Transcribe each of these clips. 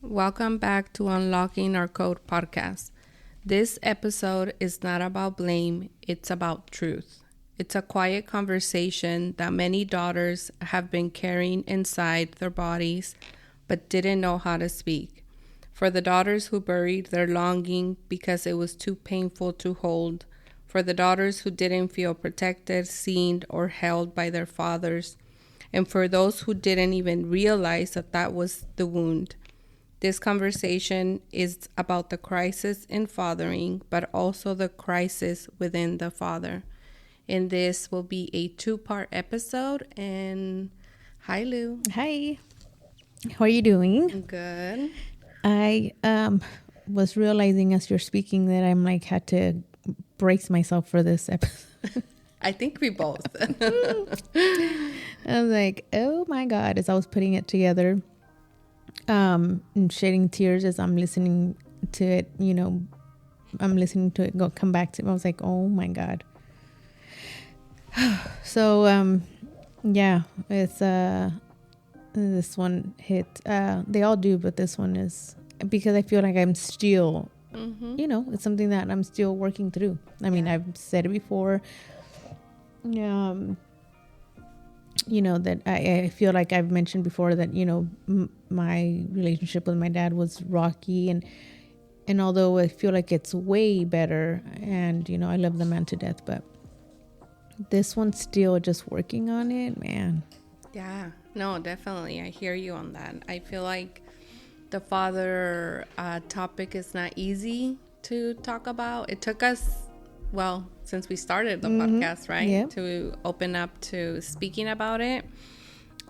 Welcome back to Unlocking Our Code podcast. This episode is not about blame, it's about truth. It's a quiet conversation that many daughters have been carrying inside their bodies but didn't know how to speak. For the daughters who buried their longing because it was too painful to hold. For the daughters who didn't feel protected, seen, or held by their fathers. And for those who didn't even realize that was the wound. This conversation is about the crisis in fathering, but also the crisis within the father. And this will be a 2-part episode. And hi, Lou. Hi. How are you doing? Good. I was realizing as you're speaking that I'm had to brace myself for this episode. I think we both. I was like, oh my God, as I was putting it together. And shedding tears as I'm listening to it, I'm listening to it come back to it. I was like, oh my God. So, yeah, it's, this one hit, they all do, but this one is because I feel like I'm still, it's something that I'm still working through. I mean, I've said it before, that I feel like I've mentioned before that, my relationship with my dad was rocky and although I feel like it's way better and, I love the man to death, but this one's still just working on it, man. Yeah, no, definitely. I hear you on that. I feel like the father topic is not easy to talk about. It took us, since we started the podcast, right? Yep. To open up to speaking about it,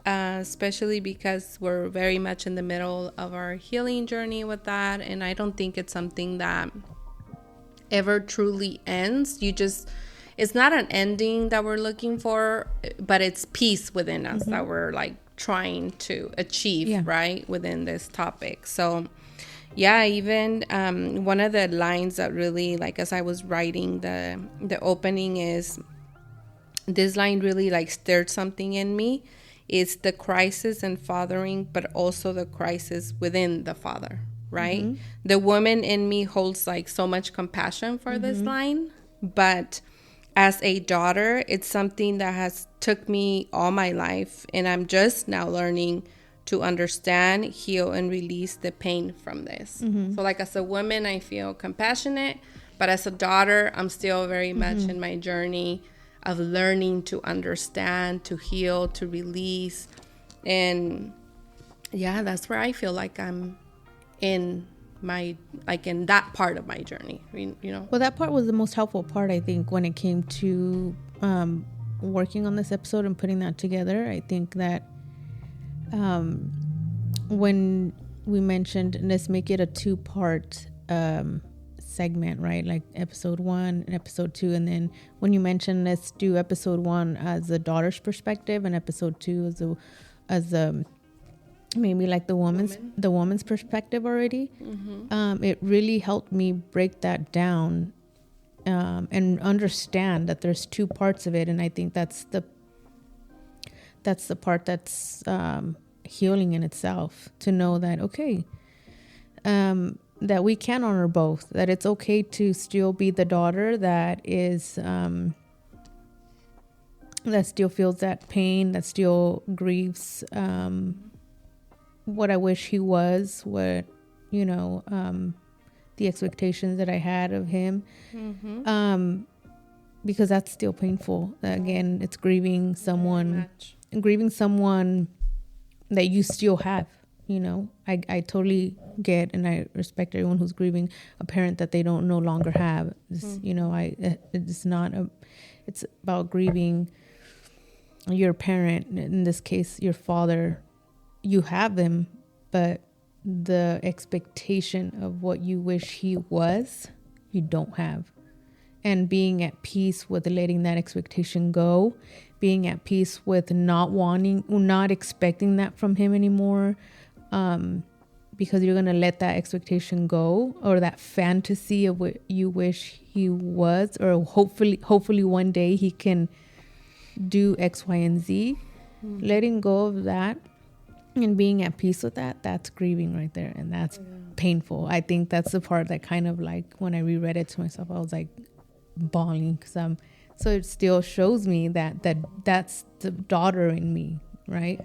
especially because we're very much in the middle of our healing journey with that. And I don't think it's something that ever truly ends. It's not an ending that we're looking for, but it's peace within us that we're trying to achieve, right? Within this topic. So yeah, even one of the lines that really, as I was writing the opening is, this line really stirred something in me. It's the crisis in fathering, but also the crisis within the father, right? Mm-hmm. The woman in me holds so much compassion for this line, but as a daughter, it's something that has took me all my life, and I'm just now learning to understand, heal, and release the pain from this. Mm-hmm. So as a woman, I feel compassionate, but as a daughter, I'm still very much in my journey of learning to understand, to heal, to release. And yeah, that's where I feel like I'm in my, in that part of my journey, Well, that part was the most helpful part, I think, when it came to working on this episode and putting that together. I think that when we mentioned, let's make it a 2-part segment, right? Episode 1 and episode 2. And then when you mentioned, let's do episode 1 as the daughter's perspective and episode 2 as maybe the woman's perspective already. It really helped me break that down and understand that there's 2 parts of it. And I think that's the part that's healing in itself, to know that, okay, that we can honor both, that it's okay to still be the daughter that is that still feels that pain, that still grieves what I wish he was, what the expectations that I had of him, because that's still painful. Again, it's grieving someone that you still have. I totally get, and I respect everyone who's grieving a parent that they don't no longer have. It's it's about grieving your parent, in this case, your father. You have them, but the expectation of what you wish he was, you don't have. And being at peace with letting that expectation go, being at peace with not expecting that from him anymore, because you're going to let that expectation go, or that fantasy of what you wish he was, or hopefully one day he can do X, Y, and Z. Letting go of that And being at peace with that, that's grieving right there. And that's painful. I think that's the part that kind of like, when I reread it to myself, I was like bawling, because so it still shows me that's the daughter in me, right?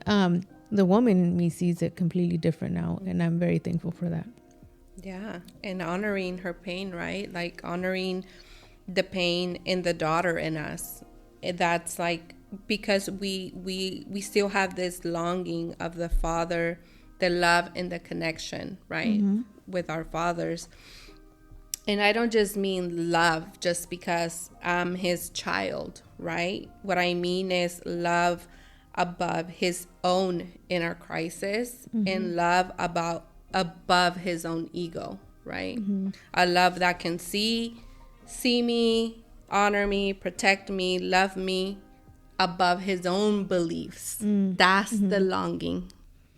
The woman in me sees it completely different now, and I'm very thankful for that. Yeah, and honoring her pain, right? Like honoring the pain in the daughter in us. That's like, because we still have this longing of the father, the love and the connection, right? With our fathers. And I don't just mean love just because I'm his child, right? What I mean is love above his own inner crisis, and love above his own ego, right? A love that can see me, honor me, protect me, love me above his own beliefs. That's the longing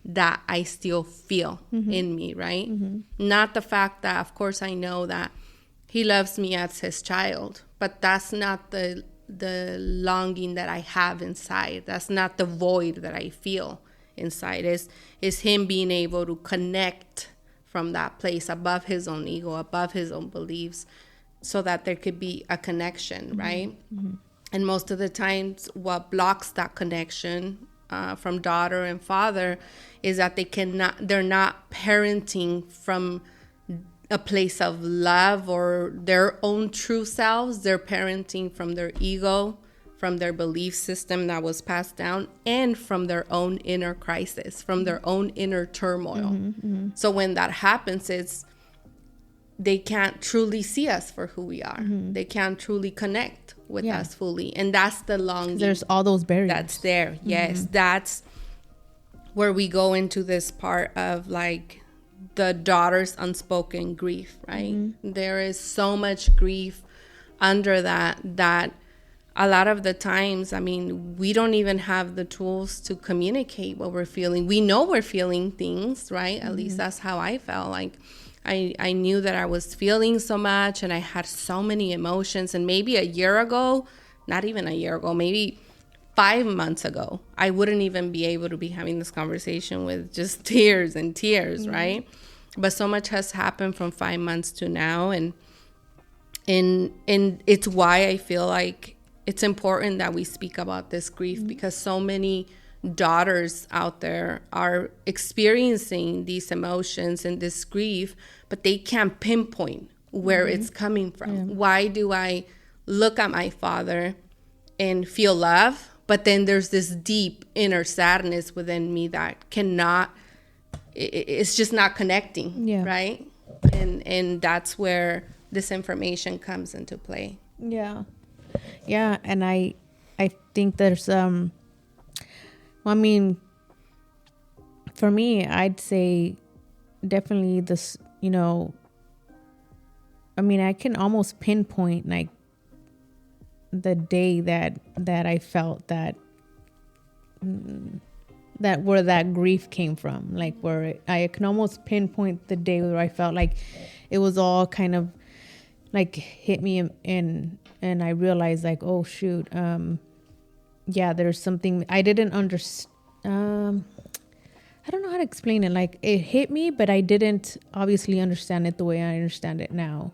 that I still feel in me, right? Not the fact that, of course, I know that he loves me as his child, but that's not the longing that I have inside. That's not the void that I feel inside. Is him being able to connect from that place above his own ego, above his own beliefs, so that there could be a connection, right? And most of the times what blocks that connection from daughter and father is that they're not parenting from a place of love or their own true selves. They're parenting from their ego, from their belief system that was passed down, and from their own inner crisis, from their own inner turmoil. So when that happens, they can't truly see us for who we are. They can't truly connect with us fully. And that's the longing. There's all those barriers. That's there. Yes. That's where we go into this part of like the daughter's unspoken grief, right? There is so much grief under that a lot of the times, I mean, we don't even have the tools to communicate what we're feeling. We know we're feeling things, right? At least that's how I felt. Like I knew that I was feeling so much and I had so many emotions. And maybe a year ago, not even a year ago, maybe 5 months ago, I wouldn't even be able to be having this conversation with just tears and tears, right? But so much has happened from 5 months to now. And it's why I feel like it's important that we speak about this grief, because so many daughters out there are experiencing these emotions and this grief, but they can't pinpoint where it's coming from. Why do I look at my father and feel love, but then there's this deep inner sadness within me that it's just not connecting, right? And that's where this information comes into play. Yeah, and I think there's I mean, for me, I'd say definitely this, I mean, I can almost pinpoint like the day that I felt that where that grief came from, like where I can almost pinpoint the day where I felt like it was all kind of like hit me and I realized like, oh shoot, there's something I didn't understand. I don't know how to explain it. Like it hit me, but I didn't obviously understand it the way I understand it now.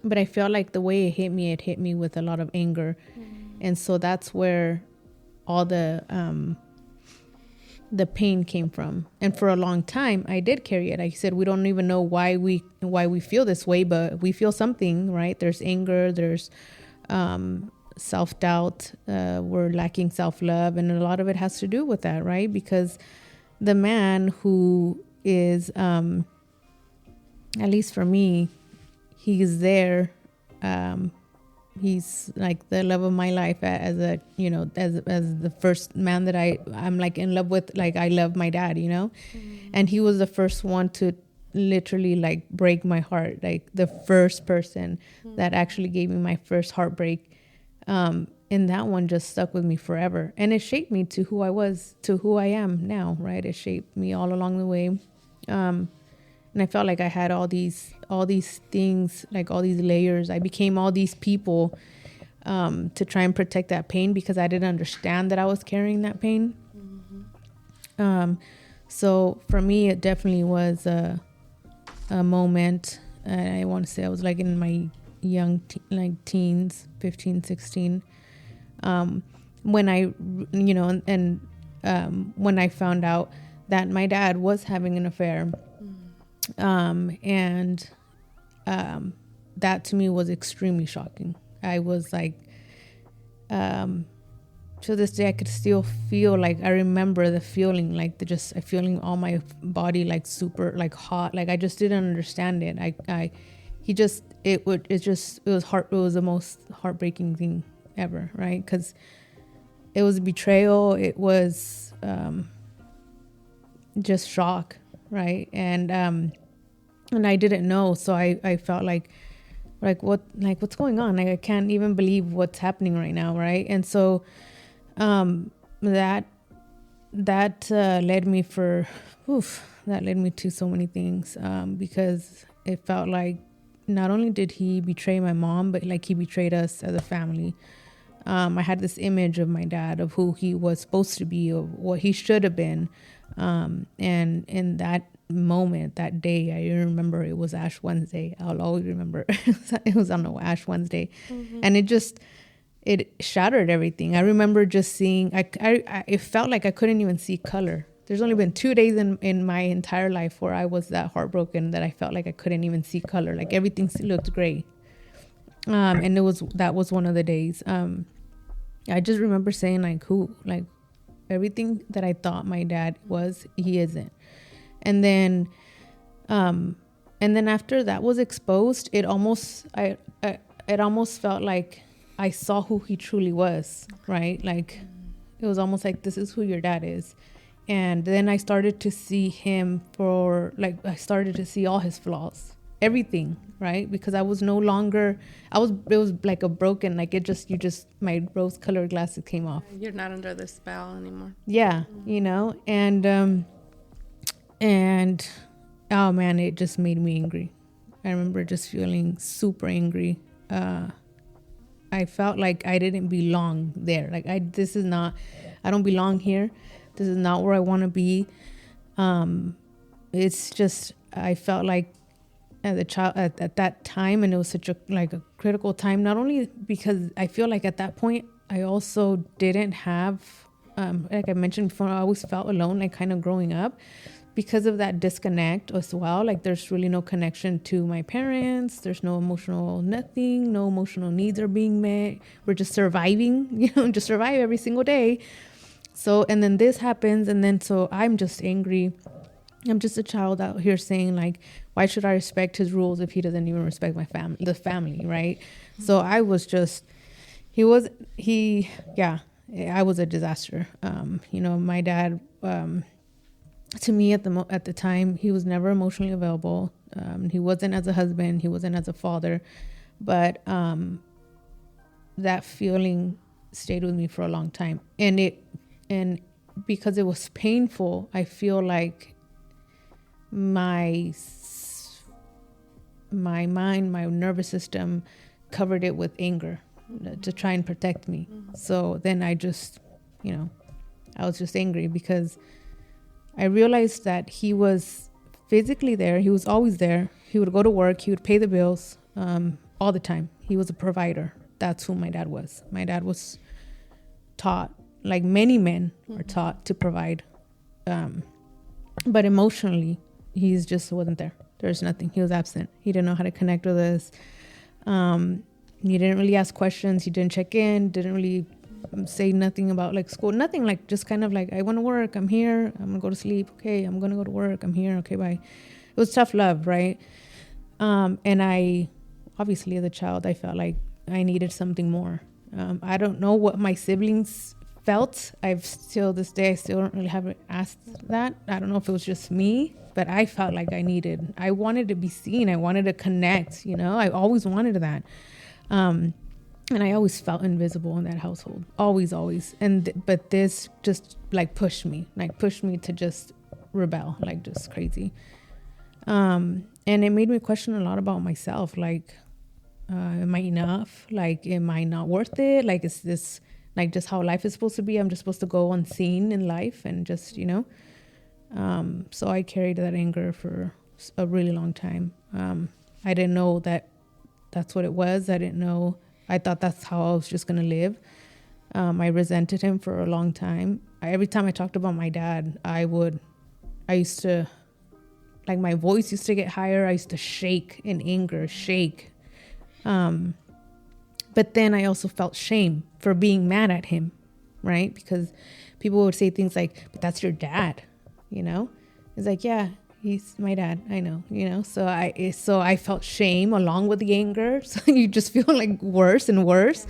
But I felt like the way it hit me with a lot of anger. And so that's where all the pain came from. And for a long time, I did carry it. Like I said, we don't even know why we feel this way, but we feel something, right? There's anger, there's self-doubt, we're lacking self-love, and a lot of it has to do with that, right? Because the man who is, at least for me, he's there. He's like the love of my life as the first man that I'm like in love with. Like I love my dad, and he was the first one to literally like break my heart. Like the first person that actually gave me my first heartbreak. And that one just stuck with me forever. And it shaped me to who I was, to who I am now, right? It shaped me all along the way. And I felt like I had all these things, like all these layers. I became all these people. to try and protect that pain because I didn't understand that I was carrying that pain. So for me, it definitely was a moment. I want to say I was like in my young teens, 15, 16. When I, when I found out that my dad was having an affair, that to me was extremely shocking. I was like, to this day, I could still feel like, I remember the feeling, like feeling all my body, like super, like hot. Like I just didn't understand it. It was the most heartbreaking thing ever. Right. 'Cause it was betrayal. It was, just shock. Right. And I didn't know. So I felt like what's going on? Like, I can't even believe what's happening right now. Right. And so, that led me to so many things, because it felt like not only did he betray my mom, but like he betrayed us as a family. I had this image of my dad, of who he was supposed to be, of what he should have been. And in that moment, that day, I remember it was Ash Wednesday. I'll always remember it was on Ash Wednesday. And it shattered everything. I remember just seeing, it felt like I couldn't even see color. There's only been 2 days in my entire life where I was that heartbroken that I felt like I couldn't even see color. Like everything looked gray. And that was one of the days. I just remember saying like, everything that I thought my dad was, he isn't. And then after that was exposed, it almost felt like I saw who he truly was, right? Like, it was almost like, this is who your dad is. And then I started to see him I started to see all his flaws, everything, right? Because I was no longer, it was like a broken, like my rose colored glasses came off. You're not under the spell anymore. Yeah. And oh man, it just made me angry. I remember just feeling super angry. I felt like I didn't belong there. Like I don't belong here. This is not where I want to be. It's just, I felt like as a child at that time, and it was such a critical time, not only because I feel like at that point, I also didn't have, like I mentioned before, I always felt alone, like kind of growing up. Because of that disconnect as well, like there's really no connection to my parents. There's no emotional nothing. No emotional needs are being met. We're just surviving, just survive every single day. So, and then this happens. And then, so I'm just angry. I'm just a child out here saying like, why should I respect his rules if he doesn't even respect the family, right? So I was just, I was a disaster. My dad, to me at the time, he was never emotionally available. He wasn't as a husband, he wasn't as a father, but that feeling stayed with me for a long time. And because it was painful, I feel like my mind, my nervous system covered it with anger to try and protect me. So then I just, I was just angry because I realized that he was physically there. He was always there. He would go to work. He would pay the bills all the time. He was a provider. That's who my dad was. My dad was taught, like many men are taught, to provide. But emotionally, he just wasn't there. There's nothing. He was absent. He didn't know how to connect with us. He didn't really ask questions. He didn't check in. Didn't really say nothing about like school, nothing, like just kind of like, I want to work, I'm here, I'm gonna go to sleep, okay, I'm gonna go to work, I'm here, okay, bye. It was tough love, right? And I obviously as a child, I felt like I needed something more. I don't know what my siblings felt. This day I still don't really have asked that. I don't know if it was just me, but I felt like I wanted to be seen, I wanted to connect, I always wanted that. And I always felt invisible in that household. Always. But this just pushed me to just rebel, just crazy. And it made me question a lot about myself. Like, am I enough? Like, am I not worth it? Like, is this like just how life is supposed to be? I'm just supposed to go unseen in life and just, you know. So I carried that anger for a really long time. I didn't know that that's what it was. I didn't know. I thought that's how I was just going to live. I resented him for a long time. Every time I talked about my dad, I used to, like, my voice used to get higher. I used to shake in anger, shake. But then I also felt shame for being mad at him, right? Because people would say things like, but that's your dad, you know? It's like, yeah, he's my dad. I know, you know? So I felt shame along with the anger. So you just feel like worse and worse.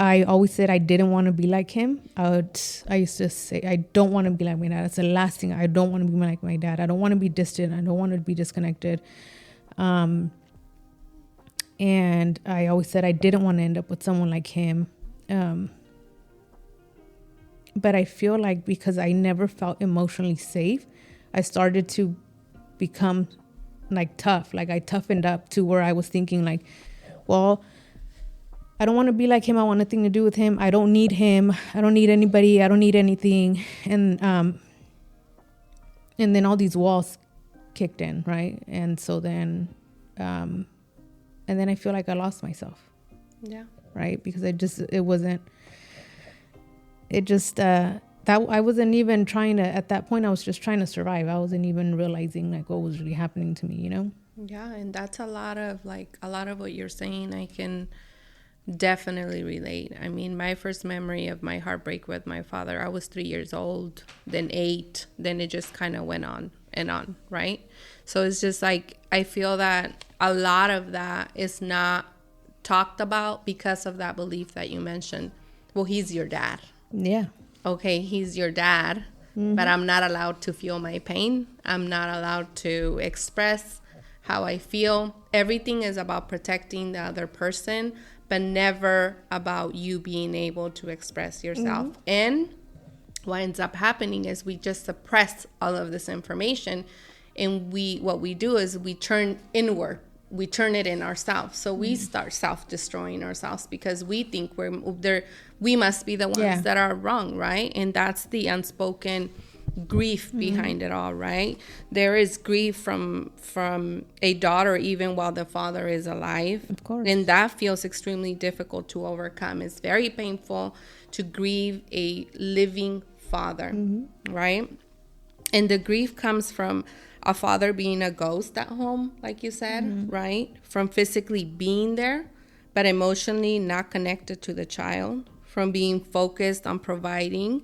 I always said I didn't want to be like him. I used to say, I don't want to be like my dad. That's the last thing. I don't want to be like my dad. I don't want to be distant. I don't want to be disconnected. And I always said I didn't want to end up with someone like him. But I feel like because I never felt emotionally safe, I started to become like tough. Like I toughened up to where I was thinking like, well, I don't want to be like him. I want nothing to do with him. I don't need him. I don't need anybody. I don't need anything. And then all these walls kicked in, right? And so then, and then I feel like I lost myself. Yeah. Right? Because I wasn't even trying to, at that point, I was just trying to survive. I wasn't even realizing like what was really happening to me, you know? Yeah. And that's a lot of what you're saying. I can definitely relate. I mean, my first memory of my heartbreak with my father, I was 3 years old, then 8, then it just kind of went on and on, right? So it's just like, I feel that a lot of that is not talked about because of that belief that you mentioned. Well, he's your dad. Yeah. Okay, he's your dad, but I'm not allowed to feel my pain. I'm not allowed to express how I feel. Everything is about protecting the other person, but never about you being able to express yourself. And what ends up happening is we just suppress all of this information, and what we do is we turn inward. We turn it in ourselves. So we start self-destroying ourselves because we think we must be the ones that are wrong, right? And that's the unspoken grief behind it all, right? There is grief from a daughter even while the father is alive. Of course. And that feels extremely difficult to overcome. It's very painful to grieve a living father, right? And the grief comes from a father being a ghost at home, like you said, right? From physically being there, but emotionally not connected to the child. From being focused on providing,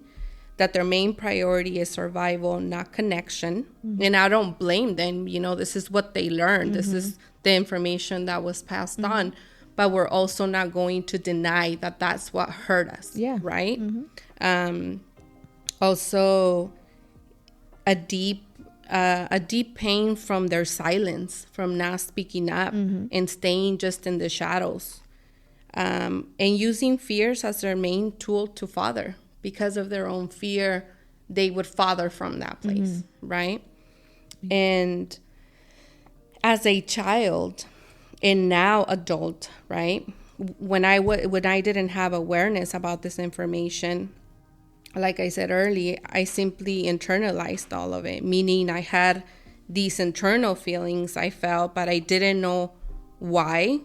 that their main priority is survival, not connection. And I don't blame them. You know, this is what they learned. This is the information that was passed on. But we're also not going to deny that that's what hurt us, right? Also, a deep pain from their silence, from not speaking up and staying just in the shadows, and using fears as their main tool to father. Because of their own fear, they would father from that place, right? And as a child and now adult, right? When I didn't have awareness about this information, like I said earlier, I simply internalized all of it, meaning I had these internal feelings I felt, but I didn't know why.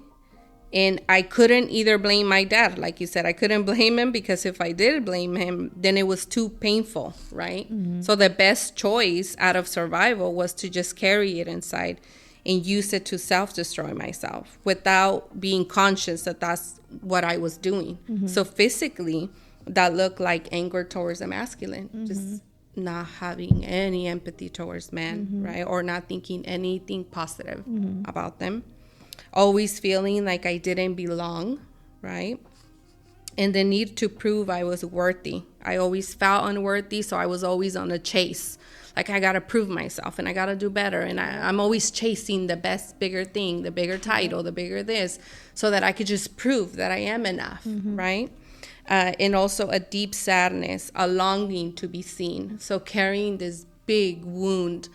And I couldn't either blame my dad. Like you said, I couldn't blame him because if I did blame him, then it was too painful, right? So the best choice out of survival was to just carry it inside and use it to self-destroy myself without being conscious that that's what I was doing. So physically, that looked like anger towards the masculine, just not having any empathy towards men, right? Or not thinking anything positive about them. Always feeling like I didn't belong, right? And the need to prove I was worthy. I always felt unworthy, so I was always on a chase. Like, I got to prove myself, and I got to do better. And I'm always chasing the best, bigger thing, the bigger title, the bigger this, so that I could just prove that I am enough, right? And also a deep sadness, a longing to be seen. So carrying this big wound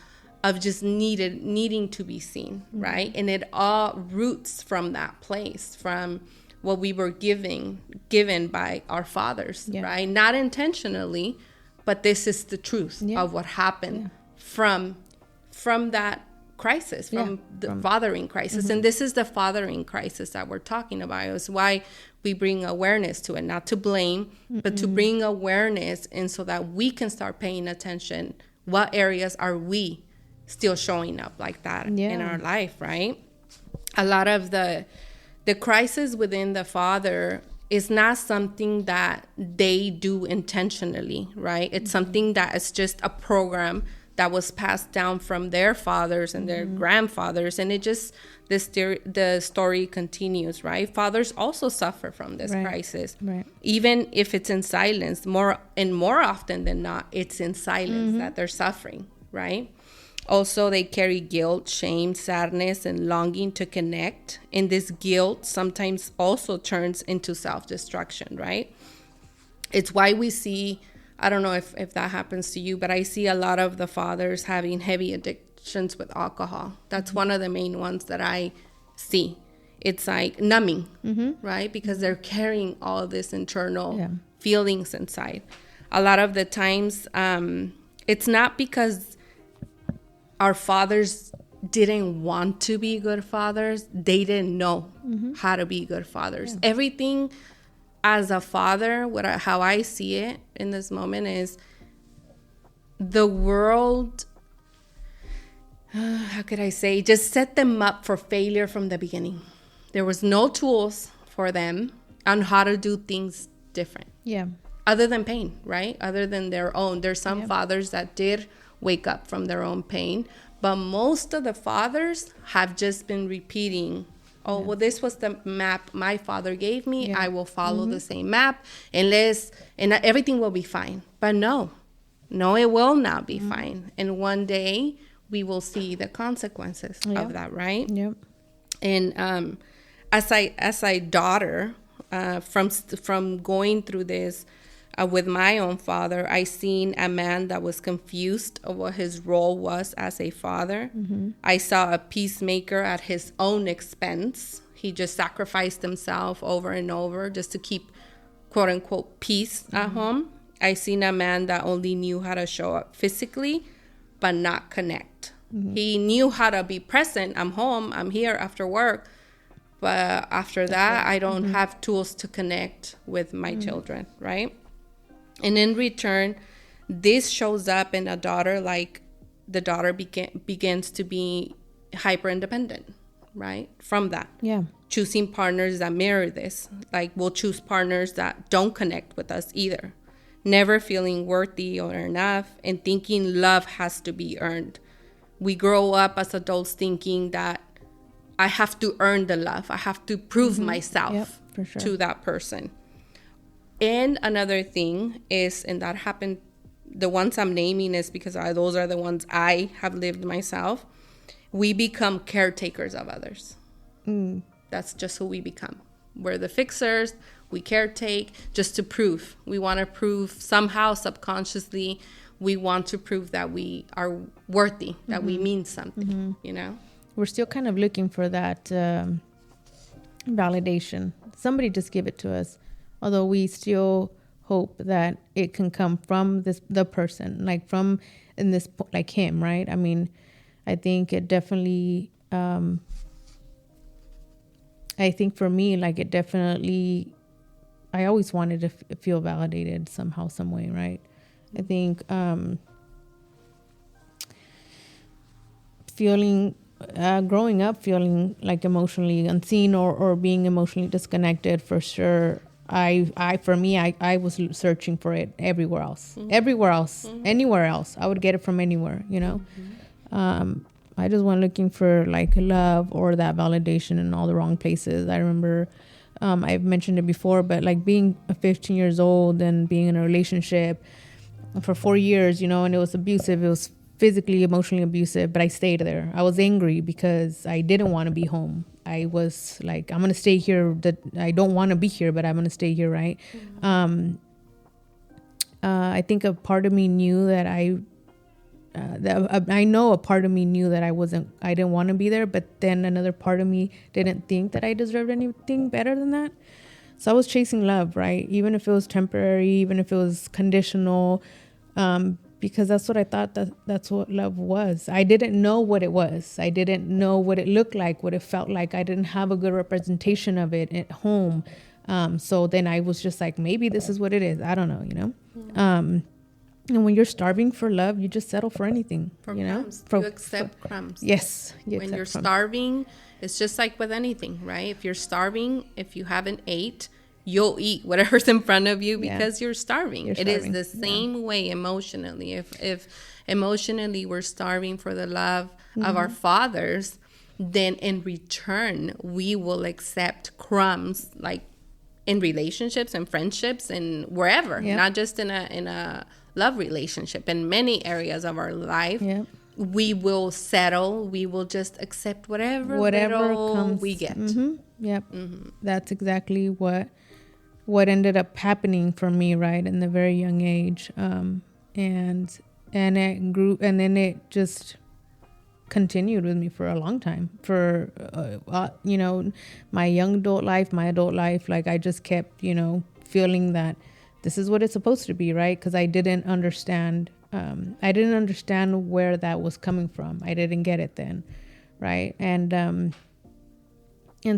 of just needing to be seen, right? And it all roots from that place, from what we were given by our fathers, right? Not intentionally, but this is the truth of what happened from that crisis, from the fathering crisis. And this is the fathering crisis that we're talking about. It's why we bring awareness to it, not to blame, but to bring awareness, and so that we can start paying attention. What areas are we still showing up like that in our life, right? A lot of the crisis within the father is not something that they do intentionally, right? It's something that is just a program that was passed down from their fathers and their grandfathers, and it just the story continues, right? Fathers also suffer from this crisis, even if it's in silence. More often than not, it's in silence that they're suffering, right? Also, they carry guilt, shame, sadness, and longing to connect. And this guilt sometimes also turns into self-destruction, right? It's why we see, I don't know if that happens to you, but I see a lot of the fathers having heavy addictions with alcohol. That's one of the main ones that I see. It's like numbing, right? Because they're carrying all this internal feelings inside. A lot of the times, it's not because our fathers didn't want to be good fathers. They didn't know how to be good fathers. Everything as a father, how I see it in this moment is the world, how could I say, just set them up for failure from the beginning. There was no tools for them on how to do things different. Other than pain, right? Other than their own. There's some fathers that did wake up from their own pain, but most of the fathers have just been repeating, well, this was the map my father gave me. I will follow the same map, and everything will be fine. But no, it will not be fine. And one day we will see the consequences of that, right? And as a daughter, from going through this with my own father, I seen a man that was confused of what his role was as a father. I saw a peacemaker at his own expense. He just sacrificed himself over and over just to keep, quote unquote, peace at home. I seen a man that only knew how to show up physically, but not connect. He knew how to be present. I'm home, I'm here after work. But after that, I don't have tools to connect with my children, right? And in return, this shows up in a daughter, like the daughter begins to be hyper independent, right? From that. Choosing partners that mirror this. Like, we'll choose partners that don't connect with us either. Never feeling worthy or enough, and thinking love has to be earned. We grow up as adults thinking that I have to earn the love. I have to prove myself to that person. And another thing is, and that happened, the ones I'm naming is because those are the ones I have lived myself. We become caretakers of others. That's just who we become. We're the fixers. We caretake just to prove. We want to prove somehow subconsciously. We want to prove that we are worthy, that we mean something, you know? We're still kind of looking for that validation. Somebody just give it to us. Although we still hope that it can come from the person, like from in this, like him, right? I mean, I think it definitely, I think for me, like it definitely, I always wanted to feel validated somehow, some way, right? I think growing up feeling like emotionally unseen or being emotionally disconnected, for sure. I was searching for it everywhere else, anywhere else. I would get it from anywhere, you know. I just went looking for like love or that validation in all the wrong places. I remember, I've mentioned it before, but like being 15 years old and being in a relationship for 4 years, you know, and it was abusive. It was physically, emotionally abusive, but I stayed there. I was angry because I didn't want to be home. I was like, I'm going to stay here. That I don't want to be here, but I'm going to stay here, right? I think a part of me knew that I I know a part of me knew that I didn't want to be there, but then another part of me didn't think that I deserved anything better than that. So I was chasing love, right? Even if it was temporary, even if it was conditional, because that's what I thought that's what love was. I didn't know what it was. I didn't know what it looked like, what it felt like. I didn't have a good representation of it at home. So then I was just like, maybe this is what it is. I don't know, you know? And when you're starving for love, you just settle for anything, for you know? crumbs. You accept crumbs. Yes. When you're starving, it's just like with anything, right? If you're starving, if you haven't ate, you'll eat whatever's in front of you because you're starving. It is the same way emotionally. If emotionally we're starving for the love of our fathers, then in return, we will accept crumbs, like in relationships and friendships and wherever, not just in a love relationship. In many areas of our life, we will settle. We will just accept whatever comes, we get. That's exactly what ended up happening for me, right, in the very young age, and it grew, and then it just continued with me for a long time, for you know, my young adult life, my adult life. Like, I just kept, you know, feeling that this is what it's supposed to be, right? Because I didn't understand where that was coming from. I didn't get it then, right? And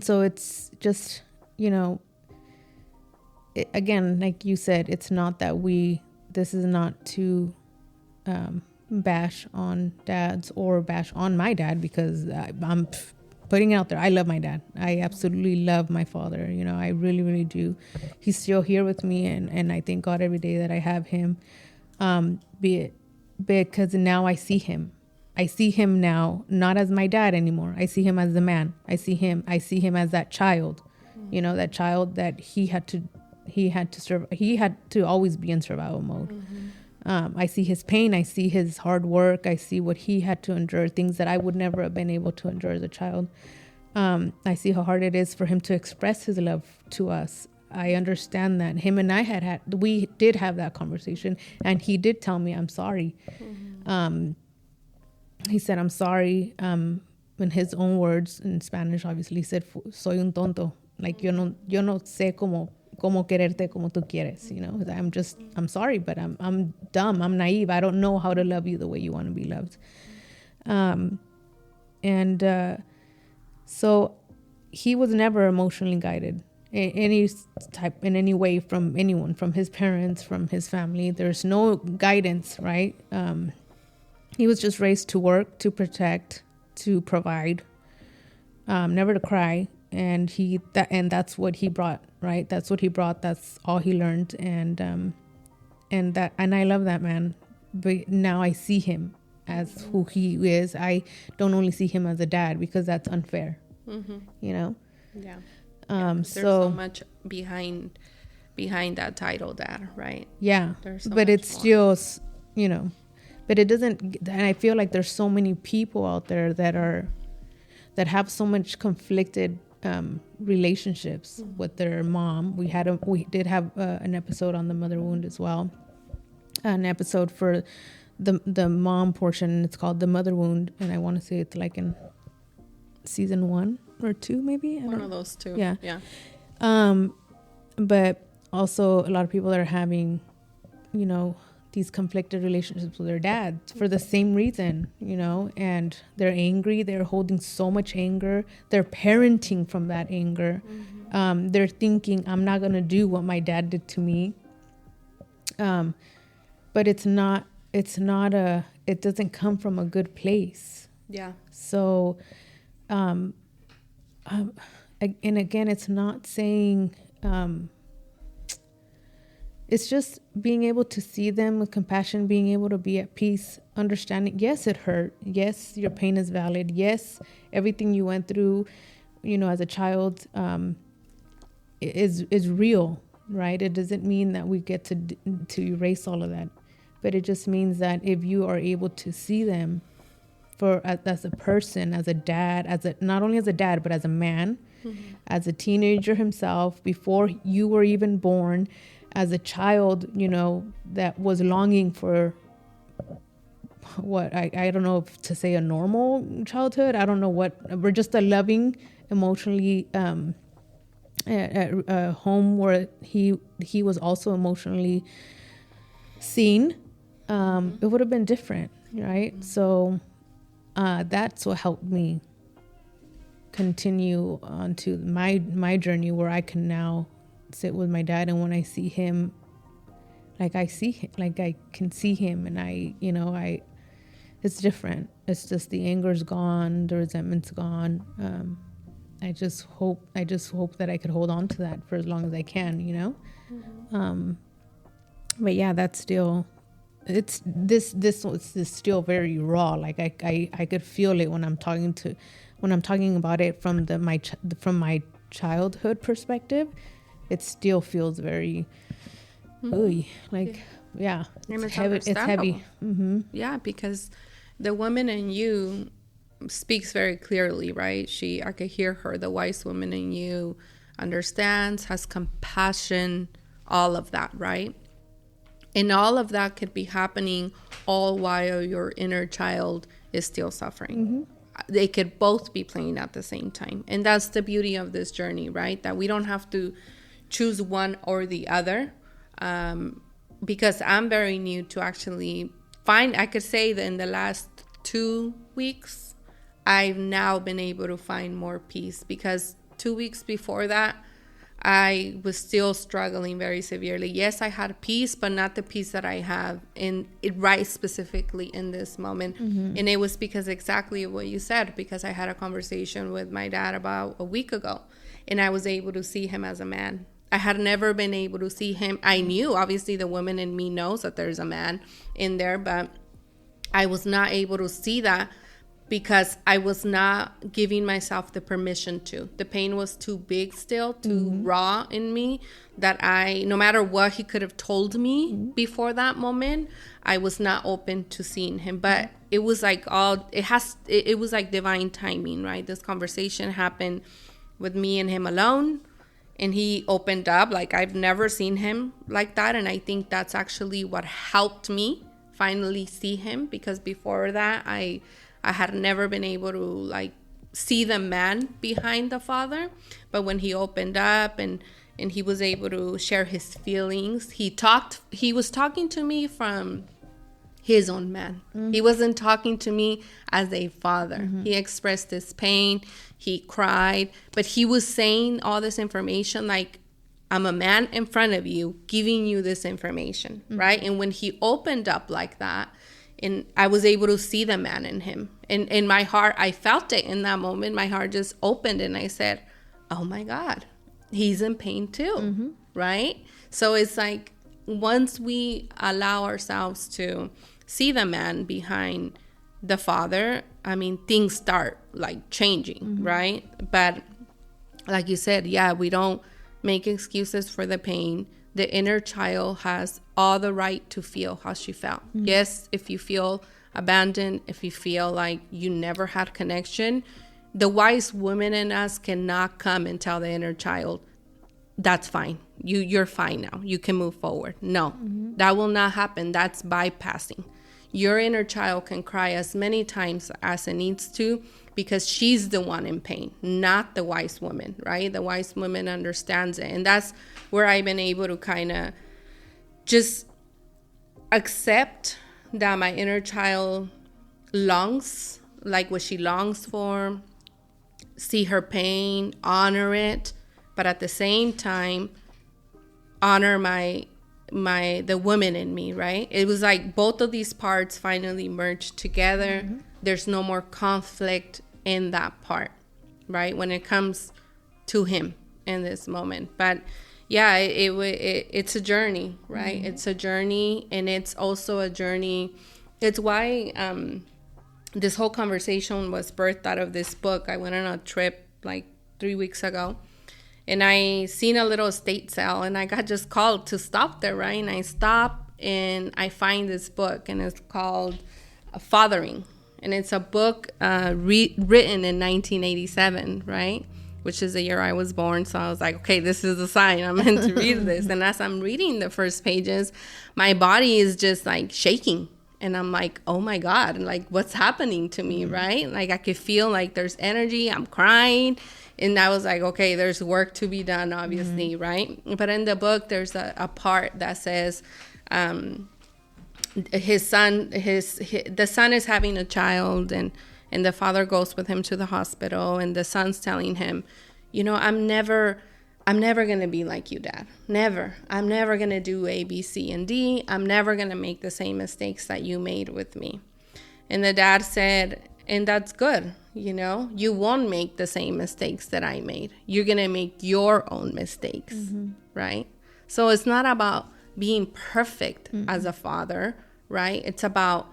so it's just, you know, again, like you said, it's not that this is not to bash on dads or bash on my dad, because I'm putting it out there. I love my dad. I absolutely love my father. You know, I really, really do. He's still here with me, and I thank God every day that I have him. Because now I see him. I see him now not as my dad anymore. I see him as the man. I see him as that child. You know, that child that he had to always be in survival mode. I see his pain. I see his hard work. I see what he had to endure, things that I would never have been able to endure as a child. I see how hard it is for him to express his love to us. I understand that. Him and I we did have that conversation, and he did tell me, I'm sorry. He said, I'm sorry. In his own words, in Spanish, obviously, he said, soy un tonto. Like, yo no sé cómo quererte como tú quieres, you know. I'm sorry, but I'm dumb. I'm naive. I don't know how to love you the way you want to be loved. So he was never emotionally guided in any way from anyone, from his parents, from his family. There's no guidance, right? He was just raised to work, to protect, to provide, never to cry. And that's what he brought, right? That's what he brought. That's all he learned. And I love that man. But now I see him as who he is. I don't only see him as a dad, because that's unfair, you know? Yeah. There's so much behind that title, dad, right? Yeah. But it's still, you know, but it doesn't, and I feel like there's so many people out there that have so much conflicted relationships with their mom. We did have an episode on the mother wound as well, an episode for the mom portion. It's called The Mother Wound, and I want to say it's like in season 1 or 2, maybe. One of those two. Yeah. But also a lot of people are having, you know, these conflicted relationships with their dads for the same reason, you know, and they're angry. They're holding so much anger. They're parenting from that anger. They're thinking, I'm not going to do what my dad did to me. But it doesn't come from a good place. Yeah. So, and again, it's not saying, it's just being able to see them with compassion, being able to be at peace, understanding, yes, it hurt. Yes, your pain is valid. Yes, everything you went through, you know, as a child, is real, right? It doesn't mean that we get to erase all of that, but it just means that if you are able to see them as a person, as a dad, not only as a dad, but as a man, as a teenager himself, before you were even born, as a child, you know, that was longing for what I don't know if to say a normal childhood. I don't know what, we're just a loving, emotionally home where he was also emotionally seen. It would have been different, right? So that's what helped me continue on to my journey, where I can now sit with my dad, and when I see him, like I see him, like I can see him, and it's different. It's just the anger's gone, the resentment's gone. I just hope that I could hold on to that for as long as I can, but yeah, that's still, it's this is still very raw. Like I could feel it when I'm talking about it from my childhood perspective. It still feels very yeah, it's heavy. It's heavy. Mm-hmm. Yeah, because the woman in you speaks very clearly, right? I could hear her. The wise woman in you understands, has compassion, all of that, right? And all of that could be happening all while your inner child is still suffering. Mm-hmm. They could both be playing at the same time. And that's the beauty of this journey, right? That we don't have to choose one or the other. Because I'm very new to actually I could say that in the last 2 weeks, I've now been able to find more peace, because 2 weeks before that, I was still struggling very severely. Yes, I had peace, but not the peace that I have right specifically in this moment. Mm-hmm. And it was because exactly what you said, because I had a conversation with my dad about a week ago, and I was able to see him as a man. I had never been able to see him. I knew, obviously, the woman in me knows that there's a man in there, but I was not able to see that because I was not giving myself the permission to. The pain was too big still, too raw in me, that no matter what he could have told me before that moment, I was not open to seeing him. But it was like it was like divine timing, right? This conversation happened with me and him alone. And he opened up like I've never seen him like that. And I think that's actually what helped me finally see him, because before that, I had never been able to like see the man behind the father. But when he opened up and he was able to share his feelings, he was talking to me from his own man. Mm-hmm. He wasn't talking to me as a father. Mm-hmm. He expressed his pain. He cried, but he was saying all this information like, I'm a man in front of you giving you this information, right? And when he opened up like that, and I was able to see the man in him, and in my heart, I felt it in that moment. My heart just opened, and I said, oh my God, he's in pain too, right? So it's like, once we allow ourselves to see the man behind the father, I mean, things start like changing, right? But like you said, yeah, we don't make excuses for the pain. The inner child has all the right to feel how she felt. Yes, if you feel abandoned, if you feel like you never had connection, the wise woman in us cannot come and tell the inner child, that's fine. You're fine now. You can move forward. No, that will not happen. That's bypassing. Your inner child can cry as many times as it needs to, because she's the one in pain, not the wise woman, right? The wise woman understands it. And that's where I've been able to kind of just accept that my inner child longs, like what she longs for, see her pain, honor it, but at the same time, honor the woman in me, right? It was like both of these parts finally merged together. There's no more conflict in that part, right? When it comes to him in this moment. But yeah, it's a journey, right? It's a journey, and it's also a journey. It's why this whole conversation was birthed out of this book. I went on a trip like 3 weeks ago, and I seen a little estate sale, and I got just called to stop there, right? And I stop, and I find this book, and it's called Fathering. And it's a book written in 1987, right? Which is the year I was born. So I was like, okay, this is a sign. I'm meant to read this. And as I'm reading the first pages, my body is just like shaking. And I'm like, oh my God, like what's happening to me, right? Like I could feel like there's energy, I'm crying. And I was like, okay, there's work to be done, obviously, right? But in the book, there's a part that says the son is having a child, and the father goes with him to the hospital, and the son's telling him, you know, I'm never going to be like you, Dad. Never. I'm never going to do A, B, C, and D. I'm never going to make the same mistakes that you made with me. And the dad said, and that's good. You know, you won't make the same mistakes that I made. You're going to make your own mistakes, right? So it's not about being perfect as a father, right? It's about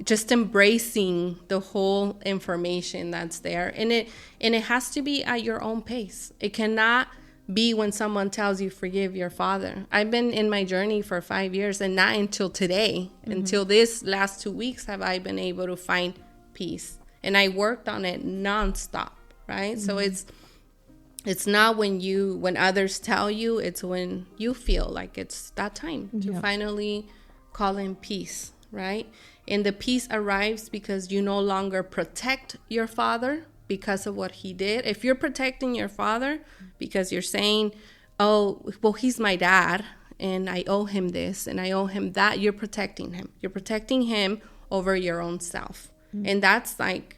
just embracing the whole information that's there. And it has to be at your own pace. It cannot be when someone tells you forgive your father. I've been in my journey for 5 years, and not until today, until this last 2 weeks, have I been able to find peace. And I worked on it nonstop, right? So it's not when others tell you, it's when you feel like it's that time to finally call in peace, right? And the peace arrives because you no longer protect your father because of what he did. If you're protecting your father because you're saying, oh, well, he's my dad and I owe him this and I owe him that, you're protecting him. You're protecting him over your own self. And that's like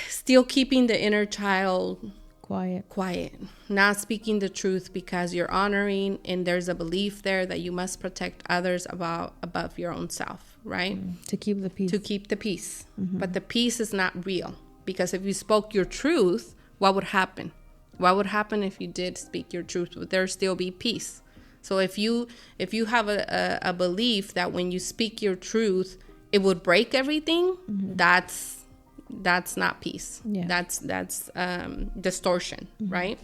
still keeping the inner child quiet, not speaking the truth because you're honoring, and there's a belief there that you must protect others above your own self, right? To keep the peace. But the peace is not real, because if you spoke your truth, what would happen? What would happen if you did speak your truth? Would there still be peace? So if you have a belief that when you speak your truth it would break everything, that's not peace. That's distortion, right?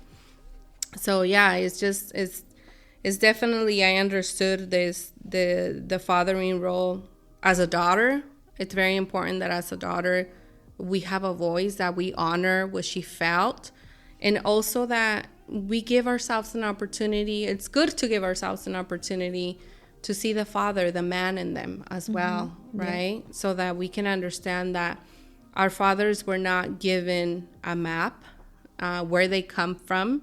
So yeah, it's definitely, I understood the fathering role as a daughter. It's very important that as a daughter we have a voice, that we honor what she felt, and also that we give ourselves an opportunity. It's good to give ourselves an opportunity to see the father, the man in them as well, right? So that we can understand that our fathers were not given a map where they come from,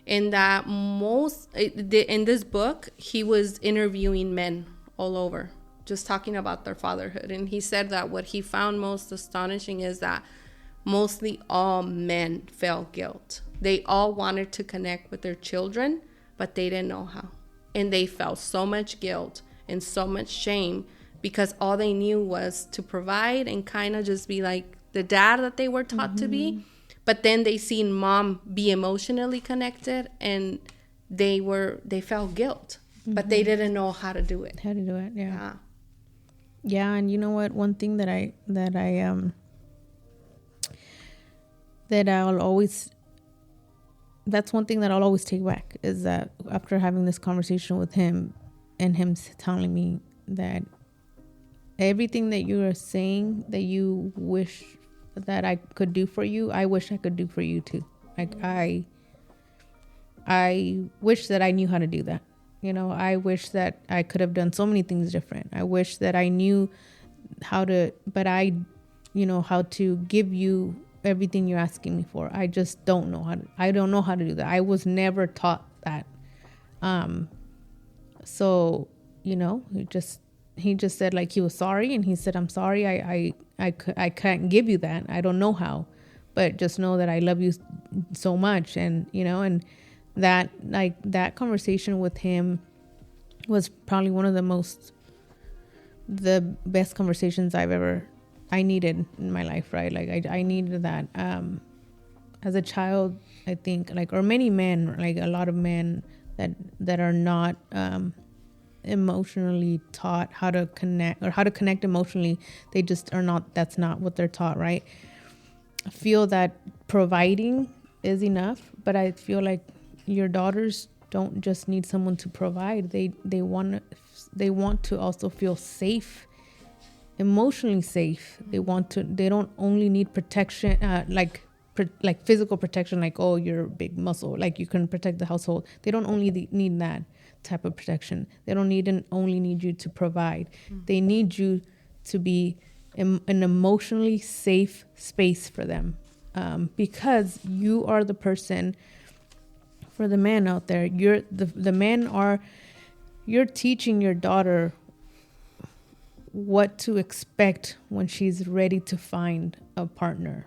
and that in this book he was interviewing men all over, just talking about their fatherhood. And he said that what he found most astonishing is that mostly all men felt guilt. They all wanted to connect with their children, but they didn't know how. And they felt so much guilt and so much shame because all they knew was to provide and kind of just be like the dad that they were taught to be. But then they seen mom be emotionally connected, and they felt guilt, but they didn't know how to do it. Yeah, and you know what? One thing that I'll always, that's one thing that I'll always take back, is that after having this conversation with him and him telling me that everything that you are saying that you wish that I could do for you, I wish I could do for you too. Like I wish that I knew how to do that. You know, I wish that I could have done so many things different. I wish that I knew how to give you everything you're asking me for. I just don't know how to. I don't know how to do that. I was never taught that. So, you know, he just said, like, he was sorry, and he said, I'm sorry. I can't give you that. I don't know how, but just know that I love you so much. And, you know, and that, like, that conversation with him was probably one of the best conversations I needed in my life, right? Like I needed that. As a child, I think, like, or many men, like a lot of men that are not emotionally taught how to connect emotionally, they just are not, that's not what they're taught, right? I feel that providing is enough, but I feel like your daughters don't just need someone to provide. They want to also feel safe, emotionally safe. They don't only need protection, like physical protection, like, oh, you're a big muscle, like you can protect the household. They don't only need that. type of protection. They don't only need you to provide. They need you to be an emotionally safe space for them, because you are the person. For the man out there, you're teaching your daughter what to expect when she's ready to find a partner.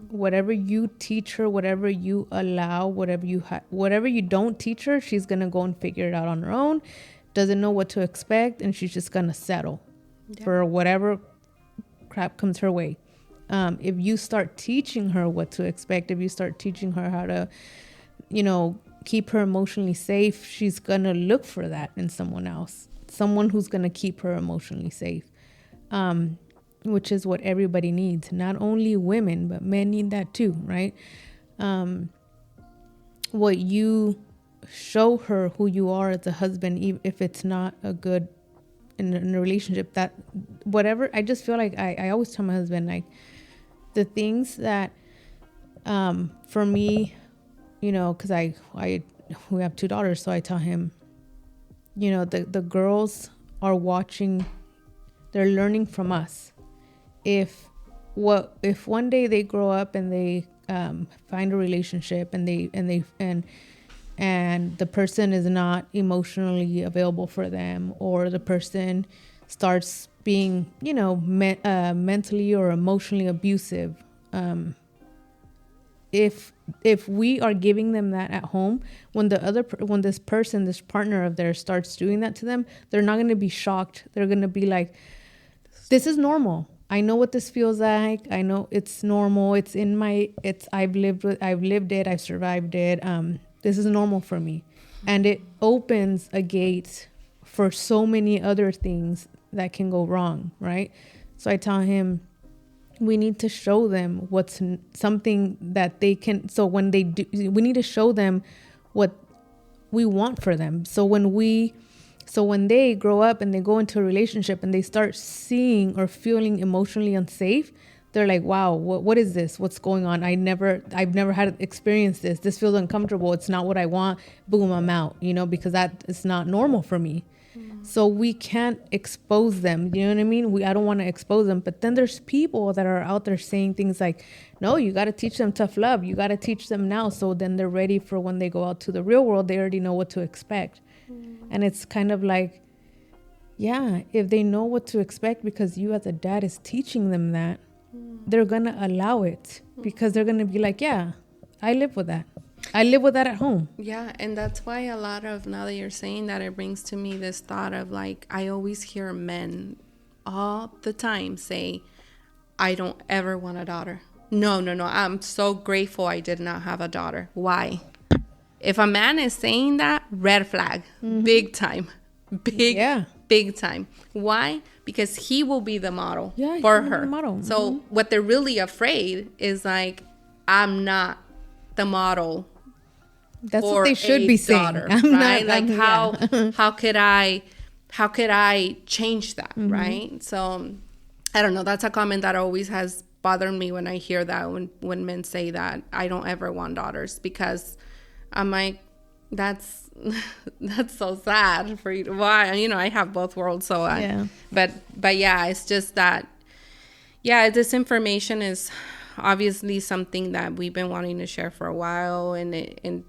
Whatever you teach her, whatever you allow, whatever you don't teach her, she's gonna go and figure it out on her own. Doesn't know what to expect, and she's just gonna settle for whatever crap comes her way. If you start teaching her what to expect, if you start teaching her how to, keep her emotionally safe, she's gonna look for that in someone else, someone who's gonna keep her emotionally safe. Which is what everybody needs. Not only women, but men need that too, right? What you show her who you are as a husband, even if it's not a good in a relationship, that whatever, I just feel like I always tell my husband, like, the things that for me, because we have 2 daughters, so I tell him, the girls are watching, they're learning from us. If one day they grow up and they find a relationship and the person is not emotionally available for them, or the person starts being mentally or emotionally abusive, if we are giving them that at home, when this partner of theirs starts doing that to them, they're not going to be shocked. They're going to be like, this is normal. I know what this feels like. I know it's normal. I've lived it. I've survived it. This is normal for me. And it opens a gate for so many other things that can go wrong, right? So I tell him, we need to show them what's something that they can. So when they do, we need to show them what we want for them. So when they grow up and they go into a relationship and they start seeing or feeling emotionally unsafe, they're like, wow, what is this? What's going on? I've never had experienced this. This feels uncomfortable. It's not what I want. Boom, I'm out, because that is not normal for me. So we can't expose them. You know what I mean? I don't want to expose them. But then there's people that are out there saying things like, no, you got to teach them tough love. You got to teach them now. So then they're ready for when they go out to the real world. They already know what to expect. And it's kind of like, yeah, if they know what to expect because you as a dad is teaching them that, they're going to allow it, because they're going to be like, yeah, I live with that. I live with that at home. Yeah, and that's why a lot of, now that you're saying that, it brings to me this thought of, like, I always hear men all the time say, I don't ever want a daughter. No, I'm so grateful I did not have a daughter. Why? If a man is saying that, red flag, big time, big time. Why? Because he will be the model for her. So what they're really afraid is, like, I'm not the model. That's what they should be saying. Right? Like, how could I change that? Right? So I don't know. That's a comment that always has bothered me when I hear that, when men say that, I don't ever want daughters, because I'm like, that's so sad for you. Why? I have both worlds. So but yeah, it's just that, this information is obviously something that we've been wanting to share for a while, and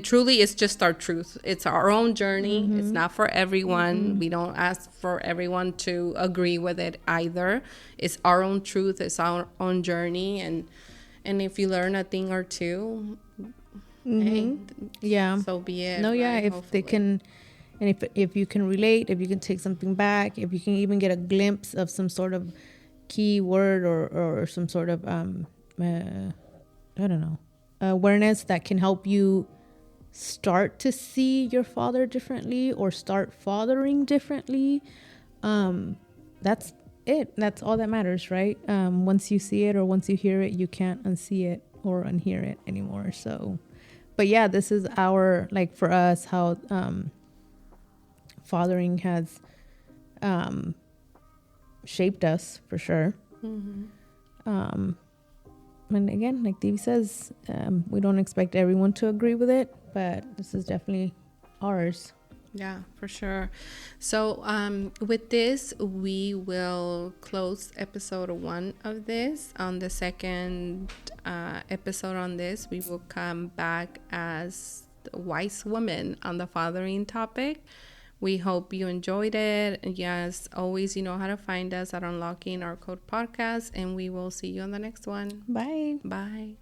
truly it's just our truth. It's our own journey. It's not for everyone. We don't ask for everyone to agree with it either. It's our own truth. It's our own journey, and if you learn a thing or two, hey, so be it. No, yeah, right? If hopefully they can, and if you can relate, if you can take something back, if you can even get a glimpse of some sort of key word or some sort of awareness that can help you start to see your father differently, or start fathering differently, that's it. That's all that matters, right? Once you see it or once you hear it, you can't unsee it or unhear it anymore. So, but yeah, this is our, like, for us, how fathering has shaped us, for sure. And again, like Devi says, we don't expect everyone to agree with it, but this is definitely ours. Yeah, for sure. So with this, we will close episode 1 of this. On the second episode on this, we will come back as the wise woman on the fathering topic. We hope you enjoyed it. Yes, always, you know how to find us at Unlocking Our Code Podcast, and we will see you on the next one. Bye. Bye.